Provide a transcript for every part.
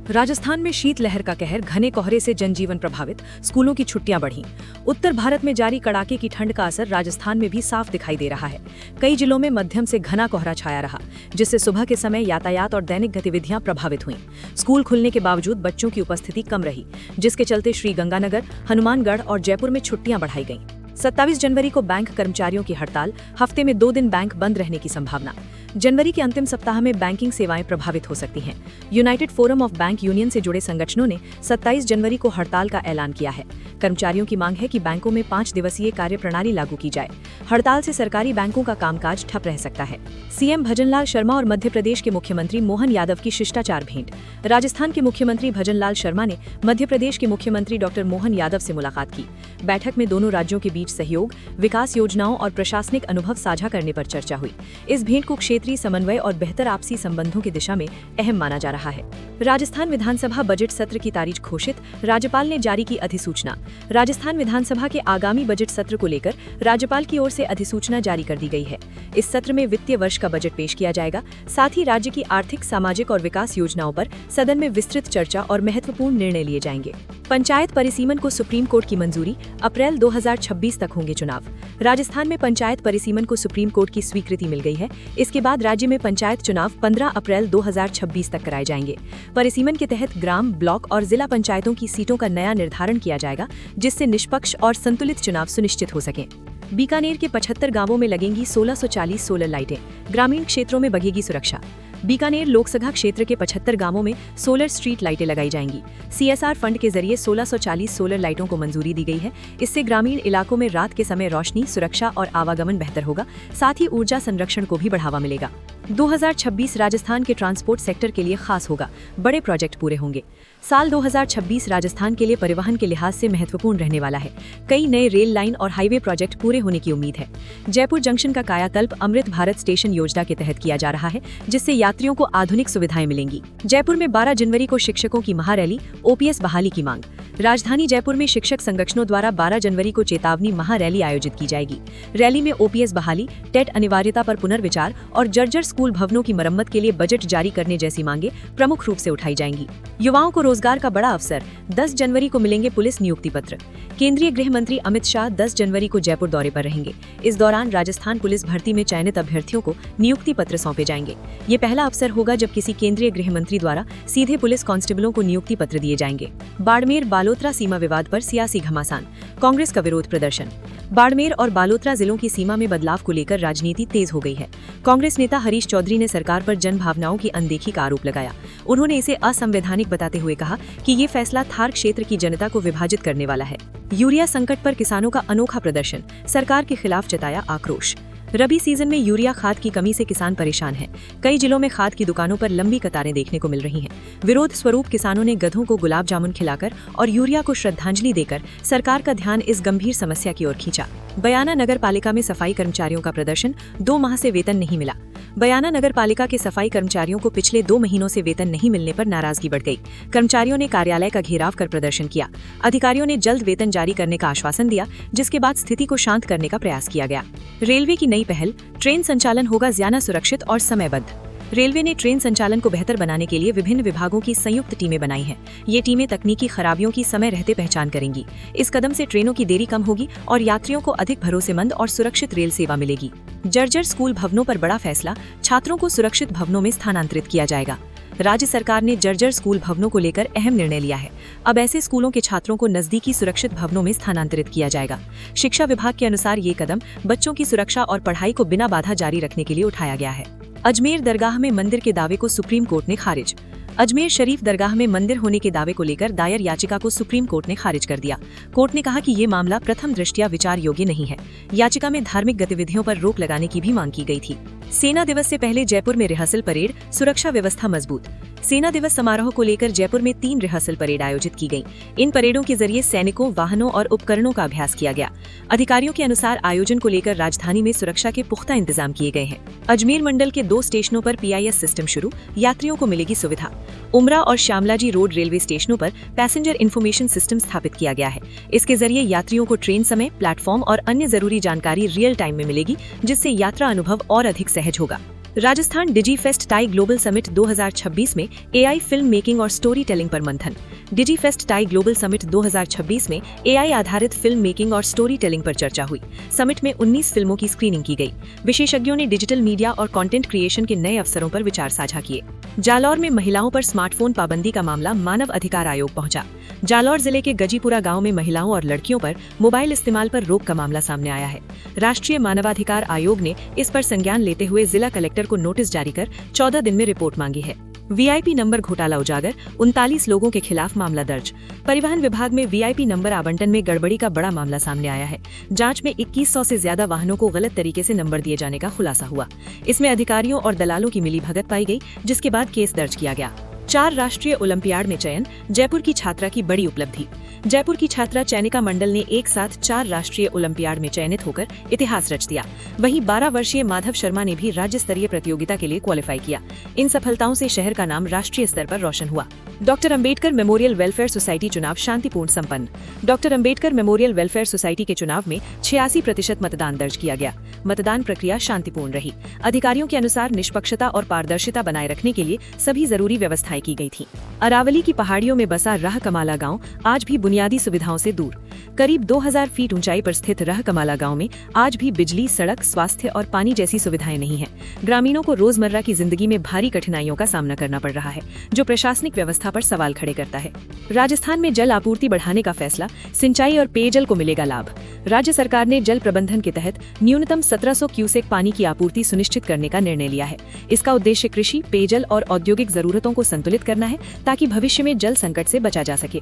राजस्थान में शीतलहर का कहर, घने कोहरे से जनजीवन प्रभावित, स्कूलों की छुट्टियां बढ़ी। उत्तर भारत में जारी कड़ाके की ठंड का असर राजस्थान में भी साफ दिखाई दे रहा है। कई जिलों में मध्यम से घना कोहरा छाया रहा, जिससे सुबह के समय यातायात और दैनिक गतिविधियां प्रभावित हुईं। स्कूल खुलने के बावजूद बच्चों की उपस्थिति कम रही, जिसके चलते श्रीगंगानगर, हनुमानगढ़ और जयपुर में छुट्टियां बढ़ाई गईं। 27 जनवरी को बैंक कर्मचारियों की हड़ताल, हफ्ते में 2 दिन बैंक बंद रहने की संभावना। जनवरी के अंतिम सप्ताह में बैंकिंग सेवाएं प्रभावित हो सकती हैं। United forum of bank union से जुड़े संगठनों ने 27 जनवरी को हड़ताल का ऐलान किया है। कर्मचारियों की मांग है कि बैंकों में 5 दिवसीय कार्यप्रणाली लागू की जाए। हड़ताल से सरकारी बैंकों का कामकाज ठप रह सकता है। सीएम भजनलाल शर्मा और मध्य प्रदेश के मुख्यमंत्री मोहन यादव की शिष्टाचार भेंट। राजस्थान के मुख्यमंत्री भजनलाल शर्मा ने मध्य प्रदेश के मुख्यमंत्री डॉक्टर मोहन यादव से मुलाकात की। बैठक में दोनों राज्यों के बीच सहयोग, विकास योजनाओं और प्रशासनिक अनुभव साझा करने पर चर्चा हुई। इस भेंट को क्षेत्रीय समन्वय और बेहतर आपसी संबंधों की दिशा में अहम माना जा रहा है। राजस्थान विधानसभा बजट सत्र की तारीख घोषित, राज्यपाल ने जारी की अधिसूचना। राजस्थान विधानसभा के आगामी बजट सत्र को लेकर राज्यपाल की ओर से अधिसूचना जारी कर दी गई है। इस सत्र में वित्तीय वर्ष का बजट पेश किया जाएगा। साथ ही राज्य की आर्थिक, सामाजिक और विकास योजनाओं पर सदन में विस्तृत चर्चा और महत्वपूर्ण निर्णय लिए जाएंगे। पंचायत परिसीमन को सुप्रीम कोर्ट की मंजूरी, अप्रैल 2026 तक होंगे चुनाव। राजस्थान में पंचायत परिसीमन को सुप्रीम कोर्ट की स्वीकृति मिल गई है। इसके बाद राज्य में पंचायत चुनाव 15 अप्रैल 2026 तक कराए जाएंगे। परिसीमन के तहत ग्राम, ब्लॉक और जिला पंचायतों की सीटों का नया निर्धारण किया जाएगा, जिससे निष्पक्ष और संतुलित चुनाव सुनिश्चित हो सके। बीकानेर के 75 गांवों में लगेंगी 1640 सोलर लाइटें, ग्रामीण क्षेत्रों में बढ़ेगी सुरक्षा। बीकानेर लोकसभा क्षेत्र के 75 गांवों में सोलर स्ट्रीट लाइटें लगाई जाएंगी। सीएसआर फंड के जरिए 1640 सोलर लाइटों को मंजूरी दी गई है। इससे ग्रामीण इलाकों में रात के समय रोशनी, सुरक्षा और आवागमन बेहतर होगा। साथ ही ऊर्जा संरक्षण को भी बढ़ावा मिलेगा। 2026 राजस्थान के ट्रांसपोर्ट सेक्टर के लिए खास होगा, बड़े प्रोजेक्ट पूरे होंगे। साल 2026 राजस्थान के लिए परिवहन के लिहाज से महत्वपूर्ण रहने वाला है। कई नए रेल लाइन और हाईवे प्रोजेक्ट पूरे होने की उम्मीद है। जयपुर जंक्शन का कायाकल्प अमृत भारत स्टेशन योजना के तहत किया जा रहा है, जिससे यात्रियों को आधुनिक सुविधाएं मिलेंगी। जयपुर में 12 जनवरी को शिक्षकों की महारैली, ओपीएस बहाली की मांग। राजधानी जयपुर में शिक्षक संगठनों द्वारा 12 जनवरी को चेतावनी महारैली आयोजित की जाएगी। रैली में ओपीएस बहाली, टेट अनिवार्यता पर पुनर्विचार और जर्जर स्कूल भवनों की मरम्मत के लिए बजट जारी करने जैसी मांगे प्रमुख रूप से उठाई जाएंगी। युवाओं को रोजगार का बड़ा अवसर, 10 जनवरी को मिलेंगे पुलिस नियुक्ति पत्र। केंद्रीय गृह मंत्री अमित शाह 10 जनवरी को जयपुर दौरे पर रहेंगे। इस दौरान राजस्थान पुलिस भर्ती में चयनित अभ्यर्थियों को नियुक्ति पत्र सौंपे जाएंगे। ये पहला अवसर होगा जब किसी केंद्रीय गृह मंत्री द्वारा सीधे पुलिस कांस्टेबलों को नियुक्ति पत्र दिए जाएंगे। बाड़मेर बालोतरा सीमा विवाद पर सियासी घमासान, कांग्रेस का विरोध प्रदर्शन। बाड़मेर और बालोतरा जिलों की सीमा में बदलाव को लेकर राजनीति तेज हो गई है। कांग्रेस नेता हरीश चौधरी ने सरकार पर जनभावनाओं की अनदेखी का आरोप लगाया। उन्होंने इसे असंवैधानिक बताते हुए कहा कि ये फैसला थार क्षेत्र की जनता को विभाजित करने वाला है। यूरिया संकट पर किसानों का अनोखा प्रदर्शन, सरकार के खिलाफ जताया आक्रोश। रबी सीजन में यूरिया खाद की कमी से किसान परेशान हैं। कई जिलों में खाद की दुकानों पर लंबी कतारें देखने को मिल रही हैं। विरोध स्वरूप किसानों ने गधों को गुलाब जामुन खिलाकर और यूरिया को श्रद्धांजलि देकर सरकार का ध्यान इस गंभीर समस्या की ओर खींचा। बयाना नगर पालिका में सफाई कर्मचारियों का प्रदर्शन, 2 माह से वेतन नहीं मिला। बयाना नगर पालिका के सफाई कर्मचारियों को पिछले 2 महीनों से वेतन नहीं मिलने पर नाराजगी बढ़ गई। कर्मचारियों ने कार्यालय का घेराव कर प्रदर्शन किया। अधिकारियों ने जल्द वेतन जारी करने का आश्वासन दिया, जिसके बाद स्थिति को शांत करने का प्रयास किया गया। रेलवे की नई पहल, ट्रेन संचालन होगा ज्यादा सुरक्षित और समयबद्ध। रेलवे ने ट्रेन संचालन को बेहतर बनाने के लिए विभिन्न विभागों की संयुक्त टीमें बनाई हैं। ये टीमें तकनीकी खराबियों की समय रहते पहचान करेंगी। इस कदम से ट्रेनों की देरी कम होगी और यात्रियों को अधिक भरोसेमंद और सुरक्षित रेल सेवा मिलेगी। जर्जर स्कूल भवनों पर बड़ा फैसला, छात्रों को सुरक्षित भवनों में स्थानांतरित किया जाएगा। राज्य सरकार ने जर्जर स्कूल भवनों को लेकर अहम निर्णय लिया है। अब ऐसे स्कूलों के छात्रों को नजदीकी सुरक्षित भवनों में स्थानांतरित किया जाएगा। शिक्षा विभाग के अनुसार ये कदम बच्चों की सुरक्षा और पढ़ाई को बिना बाधा जारी रखने के लिए उठाया गया है। अजमेर दरगाह में मंदिर के दावे को सुप्रीम कोर्ट ने खारिज। अजमेर शरीफ दरगाह में मंदिर होने के दावे को लेकर दायर याचिका को सुप्रीम कोर्ट ने खारिज कर दिया। कोर्ट ने कहा कि ये मामला प्रथम दृष्टया विचार योग्य नहीं है। याचिका में धार्मिक गतिविधियों पर रोक लगाने की भी मांग की गई थी। सेना दिवस से पहले जयपुर में रिहर्सल परेड, सुरक्षा व्यवस्था मजबूत। सेना दिवस समारोह को लेकर जयपुर में 3 रिहर्सल परेड आयोजित की गई। इन परेडों के जरिए सैनिकों, वाहनों और उपकरणों का अभ्यास किया गया। अधिकारियों के अनुसार आयोजन को लेकर राजधानी में सुरक्षा के पुख्ता इंतजाम किए गए हैं। अजमेर मंडल के 2 स्टेशनों पर पीआईएस सिस्टम शुरू, यात्रियों को मिलेगी सुविधा। उमरा और श्यामलाजी रोड रेलवे स्टेशनों पर पैसेंजर इन्फॉर्मेशन सिस्टम स्थापित किया गया है। इसके जरिए यात्रियों को ट्रेन समय, प्लेटफॉर्म और अन्य जरूरी जानकारी रियल टाइम में मिलेगी, जिससे यात्रा अनुभव और अधिक सहज होगा। राजस्थान डिजी फेस्ट टाई ग्लोबल समिट 2026 में एआई फिल्म मेकिंग और स्टोरी टेलिंग पर मंथन। डिजी फेस्ट टाई ग्लोबल समिट 2026 में एआई आधारित फिल्म मेकिंग और स्टोरी टेलिंग पर चर्चा हुई। समिट में 19 फिल्मों की स्क्रीनिंग की गई। विशेषज्ञों ने डिजिटल मीडिया और कंटेंट क्रिएशन के नए अवसरों पर विचार साझा किए। जालौर में महिलाओं पर स्मार्टफोन पाबंदी का मामला मानव अधिकार आयोग पहुंचा। जालौर जिले के गजीपुरा गांव में महिलाओं और लड़कियों पर मोबाइल इस्तेमाल पर रोक का मामला सामने आया है। राष्ट्रीय मानवाधिकार आयोग ने इस पर संज्ञान लेते हुए जिला कलेक्टर को नोटिस जारी कर 14 दिन में रिपोर्ट मांगी है। वीआईपी नंबर घोटाला उजागर, 39 लोगों के खिलाफ मामला दर्ज। परिवहन विभाग में वीआईपी नंबर आवंटन में गड़बड़ी का बड़ा मामला सामने आया है। जांच में 2100 से ज्यादा वाहनों को गलत तरीके से नंबर दिए जाने का खुलासा हुआ। इसमें अधिकारियों और दलालों की मिलीभगत पाई गई, जिसके बाद केस दर्ज किया गया। 4 राष्ट्रीय ओलंपियाड में चयन, जयपुर की छात्रा की बड़ी उपलब्धि। जयपुर की छात्रा चैनिका मंडल ने एक साथ 4 राष्ट्रीय ओलंपियाड में चयनित होकर इतिहास रच दिया। वहीं 12 वर्षीय माधव शर्मा ने भी राज्य स्तरीय प्रतियोगिता के लिए क्वालिफाई किया। इन सफलताओं से शहर का नाम राष्ट्रीय स्तर पर रोशन हुआ। Doctor Ambedkar memorial welfare society चुनाव शांतिपूर्ण संपन्न। Doctor Ambedkar memorial welfare society के चुनाव में 86% मतदान दर्ज किया गया। मतदान प्रक्रिया शांतिपूर्ण रही। अधिकारियों के अनुसार निष्पक्षता और पारदर्शिता बनाए रखने के लिए सभी जरूरी व्यवस्थाएं की गई थी। अरावली की पहाड़ियों में बसा रह कमाला गांव आज भी बुनियादी सुविधाओं से दूर। करीब 2000 फीट ऊंचाई पर स्थित रह कमाला गांव में आज भी बिजली, सड़क, स्वास्थ्य और पानी जैसी सुविधाएं नहीं हैं। ग्रामीणों को रोजमर्रा की जिंदगी में भारी कठिनाइयों का सामना करना पड़ रहा है, जो प्रशासनिक व्यवस्था पर सवाल खड़े करता है। राजस्थान में जल आपूर्ति बढ़ाने का फैसला, सिंचाई और पेयजल को मिलेगा लाभ। राज्य सरकार ने जल प्रबंधन के तहत न्यूनतम 1700 क्यूसेक पानी की आपूर्ति सुनिश्चित करने का निर्णय लिया है। इसका उद्देश्य कृषि, पेयजल और औद्योगिक जरूरतों को संतुलित करना है, ताकि भविष्य में जल संकट से बचा जा सके।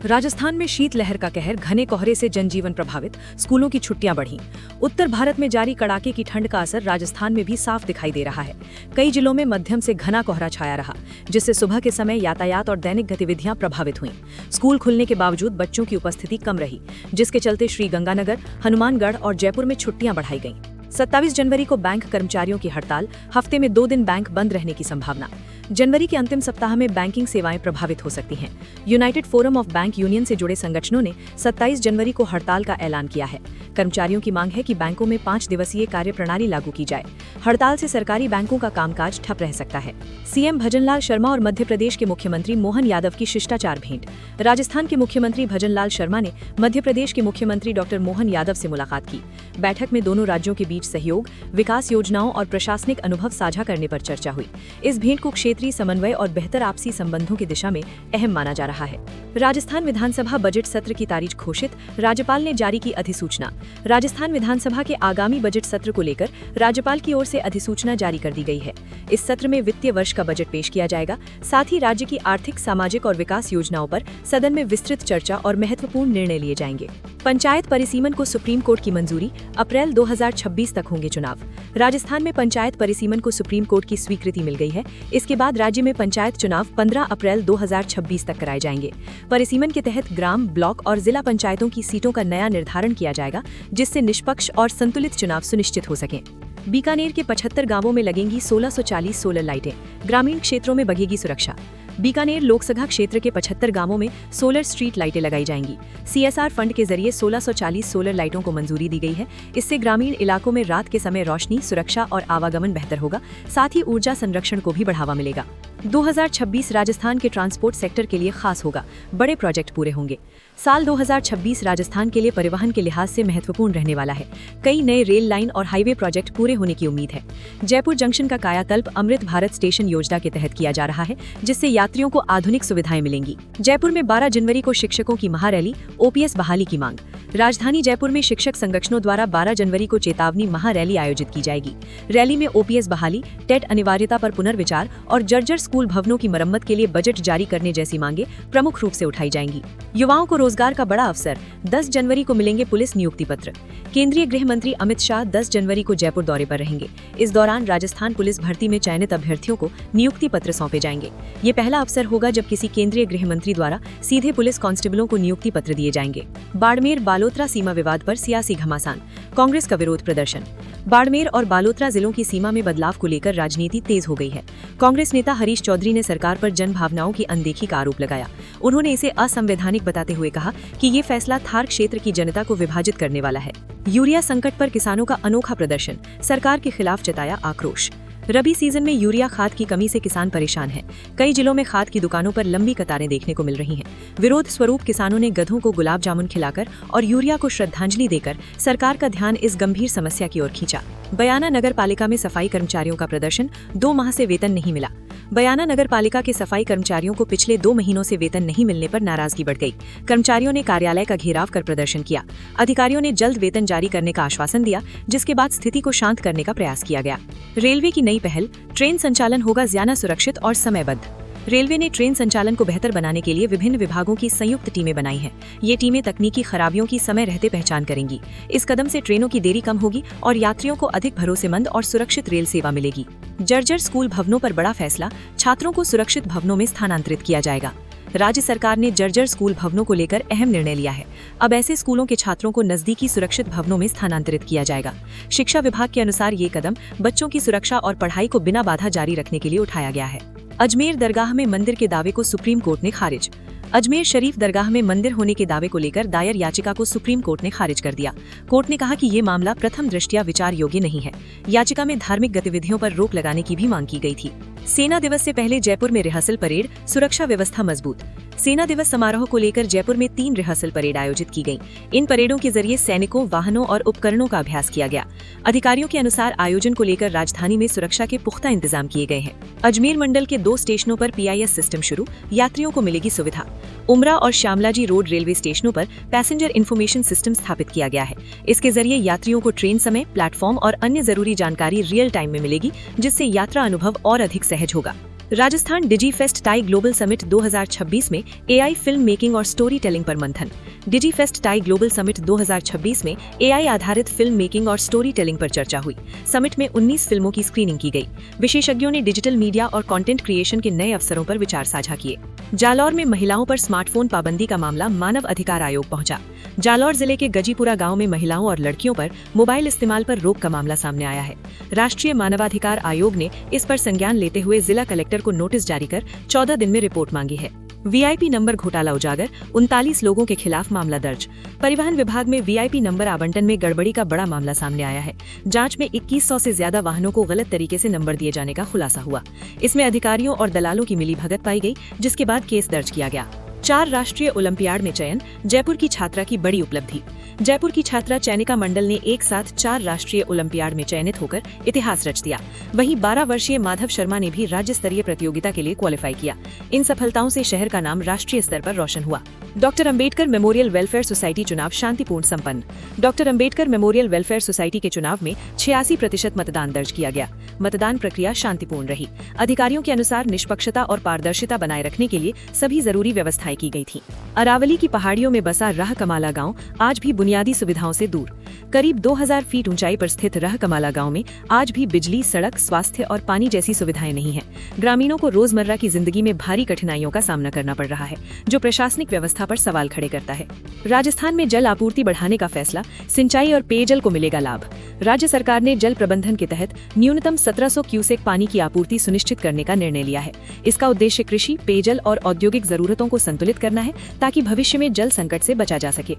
राजस्थान में शीतलहर का कहर, घने कोहरे से जनजीवन प्रभावित, स्कूलों की छुट्टियां बढ़ी। उत्तर भारत में जारी कड़ाके की ठंड का असर राजस्थान में भी साफ दिखाई दे रहा है। कई जिलों में मध्यम से घना कोहरा छाया रहा, जिससे सुबह के समय यातायात और दैनिक गतिविधियां प्रभावित हुईं। स्कूल खुलने के बावजूद बच्चों की उपस्थिति कम रही, जिसके चलते श्रीगंगानगर, हनुमानगढ़ और जयपुर में छुट्टियां बढ़ाई गईं। 27 जनवरी को बैंक कर्मचारियों की हड़ताल, हफ्ते में 2 दिन बैंक बंद रहने की संभावना। जनवरी के अंतिम सप्ताह में बैंकिंग सेवाएं प्रभावित हो सकती हैं। United forum of bank union से जुड़े संगठनों ने 27 जनवरी को हड़ताल का ऐलान किया है। कर्मचारियों की मांग है कि बैंकों में 5 दिवसीय कार्य प्रणाली लागू की जाए। हड़ताल से सरकारी बैंकों का कामकाज ठप रह सकता है। सीएम भजनलाल शर्मा और मध्य प्रदेश के मुख्यमंत्री मोहन यादव की शिष्टाचार भेंट। राजस्थान के मुख्यमंत्री भजनलाल शर्मा ने मध्य प्रदेश के मुख्यमंत्री डॉक्टर मोहन यादव से मुलाकात की। बैठक में दोनों राज्यों के बीच सहयोग, विकास योजनाओं और प्रशासनिक अनुभव साझा करने पर चर्चा हुई। इस भेंट को क्षेत्रीय समन्वय और बेहतर आपसी संबंधों की दिशा में अहम माना जा रहा है। राजस्थान विधानसभा बजट सत्र की तारीख घोषित, राज्यपाल ने जारी की अधिसूचना। राजस्थान विधानसभा के आगामी बजट सत्र को लेकर राज्यपाल की ओर से अधिसूचना जारी कर दी गई है। इस सत्र में वित्तीय वर्ष का बजट पेश किया जाएगा। साथ ही राज्य की आर्थिक, सामाजिक और विकास योजनाओं पर सदन में विस्तृत चर्चा और महत्वपूर्ण निर्णय लिए जाएंगे। पंचायत परिसीमन को सुप्रीम कोर्ट की मंजूरी, अप्रैल 2026 तक होंगे चुनाव। राजस्थान में पंचायत परिसीमन को सुप्रीम कोर्ट की स्वीकृति मिल गई है। इसके बाद राज्य में पंचायत चुनाव 15 अप्रैल 2026 तक कराए जाएंगे। परिसीमन के तहत ग्राम, ब्लॉक और जिला पंचायतों की सीटों का नया निर्धारण किया जाएगा, जिससे निष्पक्ष और संतुलित चुनाव सुनिश्चित हो सके। बीकानेर के 75 गांवों में लगेंगी 1640 सोलर लाइटें, ग्रामीण क्षेत्रों में बढ़ेगी सुरक्षा। बीकानेर लोकसभा क्षेत्र के 75 गांवों में सोलर स्ट्रीट लाइटें लगाई जाएंगी। सीएसआर फंड के जरिए 1640 सोलर लाइटों को मंजूरी दी गई है। इससे ग्रामीण इलाकों में रात के समय रोशनी, सुरक्षा और आवागमन बेहतर होगा। साथ ही ऊर्जा संरक्षण को भी बढ़ावा मिलेगा। 2026 राजस्थान के ट्रांसपोर्ट सेक्टर के लिए खास होगा, बड़े प्रोजेक्ट पूरे होंगे। साल 2026 राजस्थान के लिए परिवहन के लिहाज से महत्वपूर्ण रहने वाला है। कई नए रेल लाइन और हाईवे प्रोजेक्ट पूरे होने की उम्मीद है। जयपुर जंक्शन का कायाकल्प अमृत भारत स्टेशन योजना के तहत किया जा रहा है, जिससे यात्रियों को आधुनिक सुविधाएं मिलेंगी। जयपुर में 12 जनवरी को शिक्षकों की महारैली, ओपीएस बहाली की मांग। राजधानी जयपुर में शिक्षक संगठनों द्वारा 12 जनवरी को चेतावनी महारैली आयोजित की जाएगी। रैली में ओपीएस बहाली, टेट अनिवार्यता पर पुनर्विचार और जर्जर स्कूल भवनों की मरम्मत के लिए बजट जारी करने जैसी मांगे प्रमुख रूप से उठाई जाएंगी। युवाओं को रोजगार का बड़ा अवसर, 10 जनवरी को मिलेंगे पुलिस नियुक्ति पत्र। केंद्रीय गृह मंत्री अमित शाह 10 जनवरी को जयपुर दौरे पर रहेंगे। इस दौरान राजस्थान पुलिस भर्ती में चयनित अभ्यर्थियों को नियुक्ति पत्र सौंपे जाएंगे। ये पहला अवसर होगा जब किसी केंद्रीय गृह मंत्री द्वारा सीधे पुलिस कांस्टेबलों को नियुक्ति पत्र दिए जाएंगे। बाड़मेर बालोतरा सीमा विवाद पर सियासी घमासान, कांग्रेस का विरोध प्रदर्शन। बाड़मेर और बालोतरा जिलों की सीमा में बदलाव को लेकर राजनीति तेज हो गई है। कांग्रेस नेता हरीश चौधरी ने सरकार पर जन भावनाओं की अनदेखी का आरोप लगाया। उन्होंने इसे असंवैधानिक बताते हुए कहा कि ये फैसला थार क्षेत्र की जनता को विभाजित करने वाला है। यूरिया संकट पर किसानों का अनोखा प्रदर्शन, सरकार के खिलाफ जताया आक्रोश। रबी सीजन में यूरिया खाद की कमी से किसान परेशान हैं। कई जिलों में खाद की दुकानों पर लंबी कतारें देखने को मिल रही हैं। विरोध स्वरूप किसानों ने गधों को गुलाब जामुन खिलाकर और यूरिया को श्रद्धांजलि देकर सरकार का ध्यान इस गंभीर समस्या की ओर खींचा। बयाना नगर पालिका में सफाई कर्मचारियों का प्रदर्शन, 2 माह से वेतन नहीं मिला। बयाना नगर पालिका के सफाई कर्मचारियों को पिछले 2 महीनों से वेतन नहीं मिलने पर नाराजगी बढ़ गई। कर्मचारियों ने कार्यालय का घेराव कर प्रदर्शन किया। अधिकारियों ने जल्द वेतन जारी करने का आश्वासन दिया, जिसके बाद स्थिति को शांत करने का प्रयास किया गया। रेलवे की नई पहल, ट्रेन संचालन होगा ज्यादा सुरक्षित और समयबद्ध। रेलवे ने ट्रेन संचालन को बेहतर बनाने के लिए विभिन्न विभागों की संयुक्त टीमें बनाई हैं। ये टीमें तकनीकी खराबियों की समय रहते पहचान करेंगी। इस कदम से ट्रेनों की देरी कम होगी और यात्रियों को अधिक भरोसेमंद और सुरक्षित रेल सेवा मिलेगी। जर्जर स्कूल भवनों पर बड़ा फैसला, छात्रों को सुरक्षित भवनों में स्थानांतरित किया जाएगा। राज्य सरकार ने जर्जर स्कूल भवनों को लेकर अहम निर्णय लिया है। अब ऐसे स्कूलों के छात्रों को नजदीकी सुरक्षित भवनों में स्थानांतरित किया जाएगा। शिक्षा विभाग के अनुसार ये कदम बच्चों की सुरक्षा और पढ़ाई को बिना बाधा जारी रखने के लिए उठाया गया है। अजमेर दरगाह में मंदिर के दावे को सुप्रीम कोर्ट ने खारिज। अजमेर शरीफ दरगाह में मंदिर होने के दावे को लेकर दायर याचिका को सुप्रीम कोर्ट ने खारिज कर दिया। कोर्ट ने कहा कि ये मामला प्रथम दृष्टया विचार योग्य नहीं है। याचिका में धार्मिक गतिविधियों पर रोक लगाने की भी मांग की गई थी। सेना दिवस से पहले जयपुर में रिहर्सल परेड, सुरक्षा व्यवस्था मजबूत। सेना दिवस समारोह को लेकर जयपुर में 3 रिहर्सल परेड आयोजित की गई। इन परेडों के जरिए सैनिकों, वाहनों और उपकरणों का अभ्यास किया गया। अधिकारियों के अनुसार आयोजन को लेकर राजधानी में सुरक्षा के पुख्ता इंतजाम किए गए हैं। अजमेर मंडल के 2 स्टेशनों पर PIS सिस्टम शुरू, यात्रियों को मिलेगी सुविधा। उमरा और श्यामलाजी रोड रेलवे स्टेशनों पर पैसेंजर इन्फॉर्मेशन सिस्टम स्थापित किया गया है। इसके जरिए यात्रियों को ट्रेन समय, प्लेटफॉर्म और अन्य जरूरी जानकारी रियल टाइम में मिलेगी, जिससे यात्रा अनुभव और अधिक सहज होगा। राजस्थान डिजी फेस्ट टाई ग्लोबल समिट 2026 में AI फिल्म मेकिंग और स्टोरी टेलिंग पर मंथन। डिजी फेस्ट टाई ग्लोबल समिट 2026 में AI आधारित फिल्म मेकिंग और स्टोरी टेलिंग पर चर्चा हुई। समिट में 19 फिल्मों की स्क्रीनिंग की गई। विशेषज्ञों ने डिजिटल मीडिया और कंटेंट क्रिएशन के नए अवसरों पर विचार साझा किए। जालौर में महिलाओं पर स्मार्टफोन पाबंदी का मामला मानव अधिकार आयोग पहुंचा। जालौर जिले के गजीपुरा गांव में महिलाओं और लड़कियों पर मोबाइल इस्तेमाल पर रोक का मामला सामने आया है। राष्ट्रीय मानवाधिकार आयोग ने इस पर संज्ञान लेते हुए जिला कलेक्टर को नोटिस जारी कर 14 दिन में रिपोर्ट मांगी है। VIP नंबर घोटाला उजागर, 39 लोगों के खिलाफ मामला दर्ज। परिवहन विभाग में VIP नंबर आवंटन में गड़बड़ी का बड़ा मामला सामने आया है। जांच में 2100 से ज्यादा वाहनों को गलत तरीके से नंबर दिए जाने का खुलासा हुआ। इसमें अधिकारियों और दलालों की मिलीभगत पाई गई, जिसके बाद केस दर्ज किया गया। 4 राष्ट्रीय ओलंपियाड में चयन, जयपुर की छात्रा की बड़ी उपलब्धि। जयपुर की छात्रा चैनिका मंडल ने एक साथ 4 राष्ट्रीय ओलंपियाड में चयनित होकर इतिहास रच दिया। वहीं 12 वर्षीय माधव शर्मा ने भी राज्य स्तरीय प्रतियोगिता के लिए क्वालिफाई किया। इन सफलताओं से शहर का नाम राष्ट्रीय स्तर पर रोशन हुआ। Doctor Ambedkar memorial welfare society चुनाव शांतिपूर्ण संपन्न। Doctor Ambedkar memorial welfare society के चुनाव में 86% मतदान दर्ज किया गया। मतदान प्रक्रिया शांतिपूर्ण रही। अधिकारियों के अनुसार निष्पक्षता और पारदर्शिता बनाए रखने के लिए सभी जरूरी व्यवस्थाएं की गई थी। अरावली की पहाड़ियों में बसा रह कमाला गांव आज भी बुनियादी सुविधाओं से दूर। करीब 2000 फीट ऊंचाई पर स्थित रह कमाला गांव में आज भी बिजली, सड़क, स्वास्थ्य और पानी जैसी सुविधाएं नहीं है। ग्रामीणों को रोजमर्रा की जिंदगी में भारी कठिनाइयों का सामना करना पड़ रहा है, जो प्रशासनिक व्यवस्था पर सवाल खड़े करता है। राजस्थान में जल आपूर्ति बढ़ाने का फैसला, सिंचाई और पेयजल को मिलेगा लाभ। राज्य सरकार ने जल प्रबंधन के तहत न्यूनतम 1700 क्यूसेक पानी की आपूर्ति सुनिश्चित करने का निर्णय लिया है। इसका उद्देश्य कृषि, पेयजल और औद्योगिक जरूरतों को संतुलित करना है, ताकि भविष्य में जल संकट से बचा जा सके।